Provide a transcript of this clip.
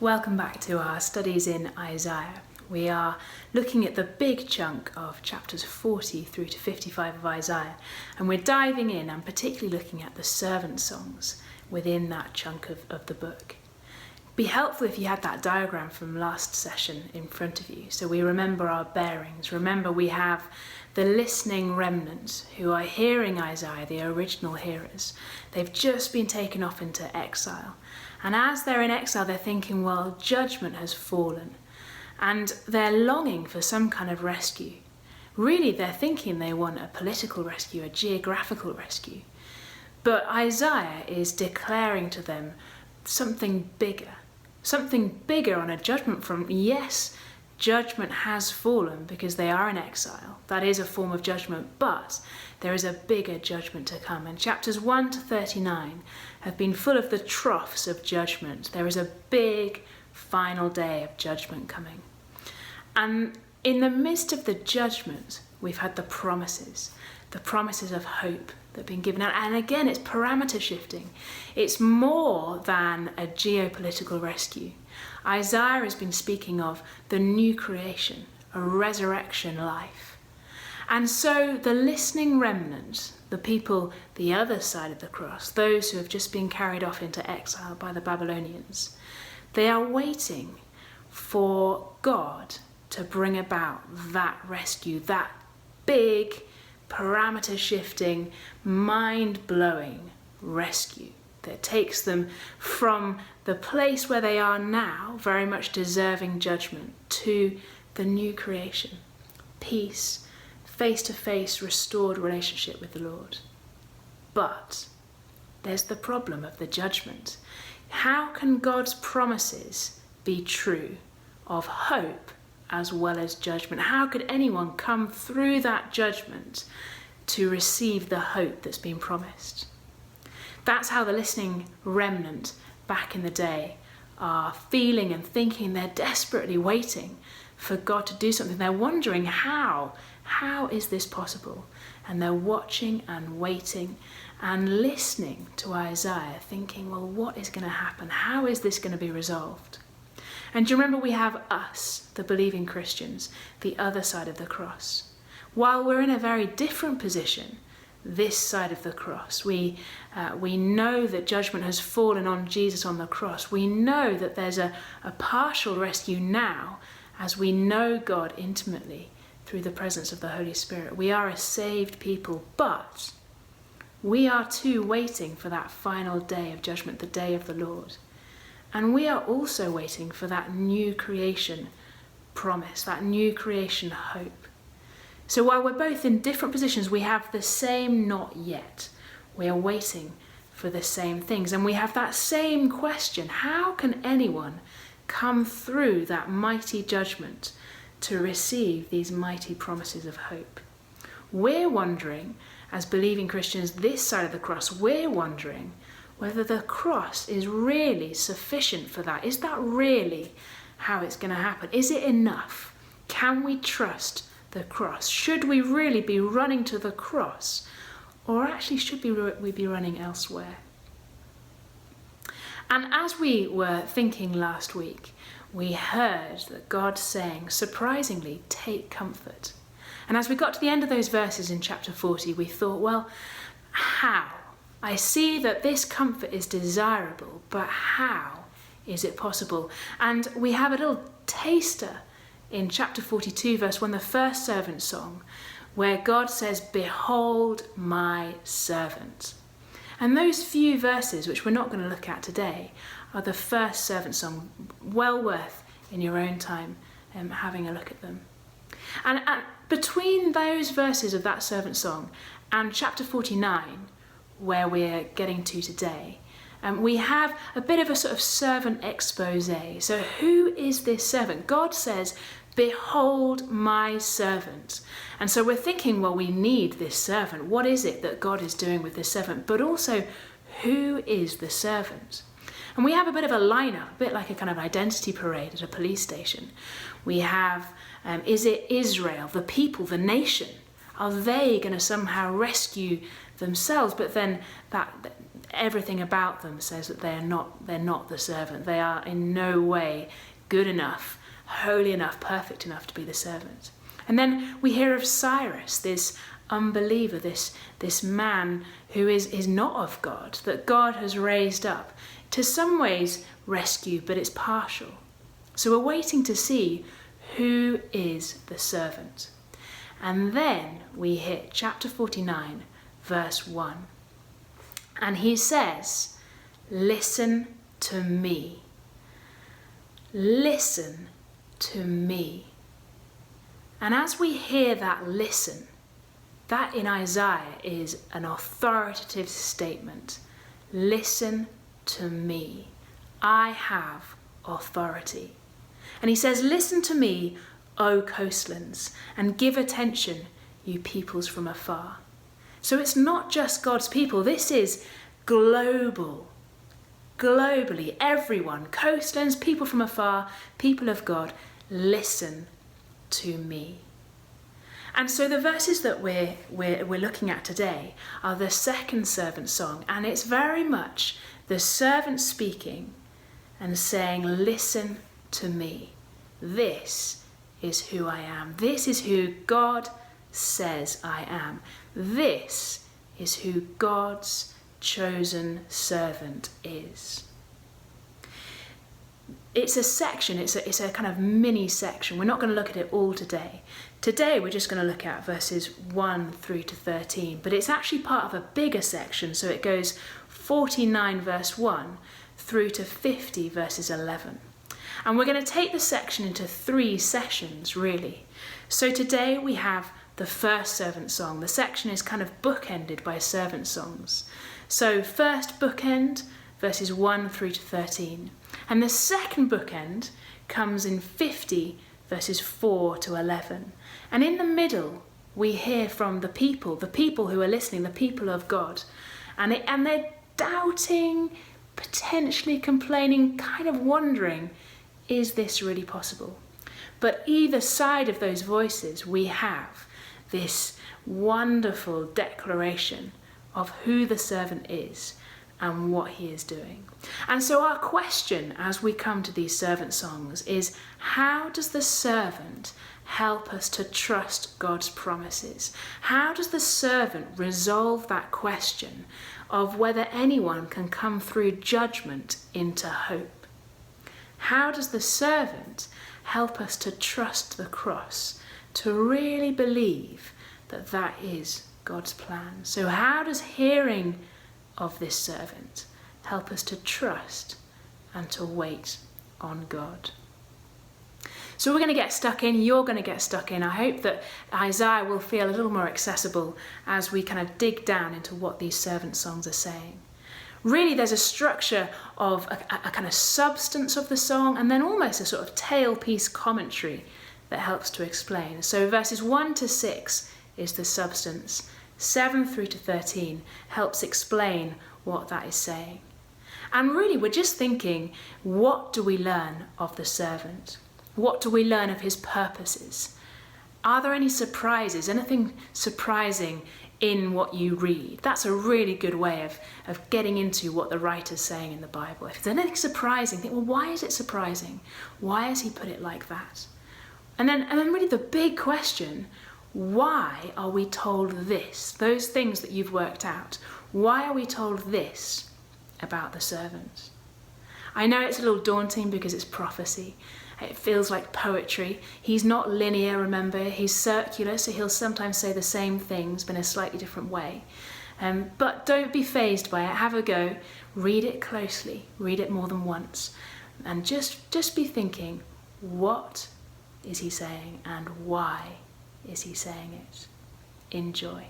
Welcome back to our studies in Isaiah. We are looking at the big chunk of chapters 40 through to 55 of Isaiah, and we're diving in and particularly looking at the servant songs within that chunk of the book. It'd be helpful if you had that diagram from last session in front of you, so we remember our bearings. Remember, we have the listening remnant who are hearing Isaiah, the original hearers. They've just been taken off into exile. And as they're in exile, they're thinking, well, judgment has fallen. And they're longing for some kind of rescue. Really, they're thinking they want a political rescue, a geographical rescue. But Isaiah is declaring to them something bigger on a judgment front. Yes, judgment has fallen because they are in exile. That is a form of judgment, but there is a bigger judgment to come. And chapters 1 to 39 have been full of the troughs of judgment. There is a big final day of judgment coming. And in the midst of the judgment, we've had the promises of hope that have been given out. And again, it's parameter shifting. It's more than a geopolitical rescue. Isaiah has been speaking of the new creation, a resurrection life. And so the listening remnant, the people the other side of the cross, those who have just been carried off into exile by the Babylonians, they are waiting for God to bring about that rescue, that big, parameter-shifting, mind-blowing rescue that takes them from the place where they are now, very much deserving judgment, to the new creation, peace, face-to-face restored relationship with the Lord. But there's the problem of the judgment. How can God's promises be true of hope as well as judgment? How could anyone come through that judgment to receive the hope that's been promised? That's how the listening remnant back in the day are feeling and thinking. They're desperately waiting for God to do something. They're wondering how is this possible? And they're watching and waiting and listening to Isaiah, thinking, well, what is going to happen? How is this going to be resolved? And do you remember, we have us, the believing Christians, the other side of the cross. While we're in a very different position, this side of the cross, we know that judgment has fallen on Jesus on the cross. We know that there's a partial rescue now as we know God intimately through the presence of the Holy Spirit. We are a saved people, but we are too waiting for that final day of judgment, the day of the Lord. And we are also waiting for that new creation promise, that new creation hope. So while we're both in different positions, we have the same not yet. We are waiting for the same things. And we have that same question: how can anyone come through that mighty judgment to receive these mighty promises of hope? We're wondering, as believing Christians this side of the cross, we're wondering whether the cross is really sufficient for that. Is that really how it's going to happen? Is it enough? Can we trust the cross? Should we really be running to the cross? Or actually should we be running elsewhere? And as we were thinking last week, we heard that God saying, surprisingly, take comfort. And as we got to the end of those verses in chapter 40, we thought, well, how? I see that this comfort is desirable, but how is it possible? And we have a little taster in chapter 42, verse 1, the first servant song, where God says, behold my servant. And those few verses, which we're not going to look at today, are the first servant song. Well worth, in your own time, having a look at them. And between those verses of that servant song and chapter 49, where we're getting to today, we have a bit of a sort of servant expose. So who is this servant? God says, behold my servant. And so we're thinking, well, we need this servant. What is it that God is doing with this servant? But also, who is the servant? And we have a bit of a lineup, a bit like a kind of identity parade at a police station. We have, is it Israel, the people, the nation? Are they going to somehow rescue themselves? But then that everything about them says that they're not the servant. They are in no way good enough, holy enough, perfect enough to be the servant. And then we hear of Cyrus, this unbeliever, this man who is not of God, that God has raised up to some ways rescue, but it's partial. So we're waiting to see who is the servant. And then we hit chapter 49, verse 1. And he says, listen to me. Listen to me. And as we hear that listen, that in Isaiah is an authoritative statement. Listen to me. I have authority. And he says, listen to me, O coastlands, and give attention, you peoples from afar. So it's not just God's people. This is global. Globally, everyone, coastlands, people from afar, people of God, listen to me. And so the verses that we're looking at today are the second servant song, and it's very much the servant speaking and saying, listen to me. This is who I am. This is who God says I am. This is who God's chosen servant is. It's a section, it's a kind of mini section. We're not going to look at it all today. Today we're just going to look at verses 1 through to 13, but it's actually part of a bigger section, so it goes 49 verse 1 through to 50 verses 11. And we're going to take the section into 3 sessions, really. So today we have the first servant song. The section is kind of bookended by servant songs. So first bookend, verses 1 through to 13. And the second bookend comes in 50, verses 4 to 11. And in the middle, we hear from the people who are listening, the people of God. And they're doubting, potentially complaining, kind of wondering, is this really possible? But either side of those voices, we have this wonderful declaration of who the servant is and what he is doing. And so our question as we come to these servant songs is, how does the servant help us to trust God's promises? How does the servant resolve that question of whether anyone can come through judgment into hope? How does the servant help us to trust the cross, to really believe that that is God's plan? So how does hearing of this servant help us to trust and to wait on God? So we're going to get stuck in, you're going to get stuck in. I hope that Isaiah will feel a little more accessible as we kind of dig down into what these servant songs are saying. Really, there's a structure of a kind of substance of the song, and then almost a sort of tailpiece commentary that helps to explain. So verses 1 to 6 is the substance. 7 through to 13 helps explain what that is saying. And really, we're just thinking, what do we learn of the servant? What do we learn of his purposes? Are there any surprises, anything surprising in what you read? That's a really good way of getting into what the writer's saying in the Bible. If there's anything surprising, think, well, why is it surprising? Why has he put it like that? And then really the big question, why are we told this? Those things that you've worked out. Why are we told this about the servant? I know it's a little daunting because it's prophecy. It feels like poetry. He's not linear, remember. He's circular, so he'll sometimes say the same things but in a slightly different way. But don't be fazed by it. Have a go. Read it closely. Read it more than once. And just be thinking, what is he saying and why is he saying it? Enjoy.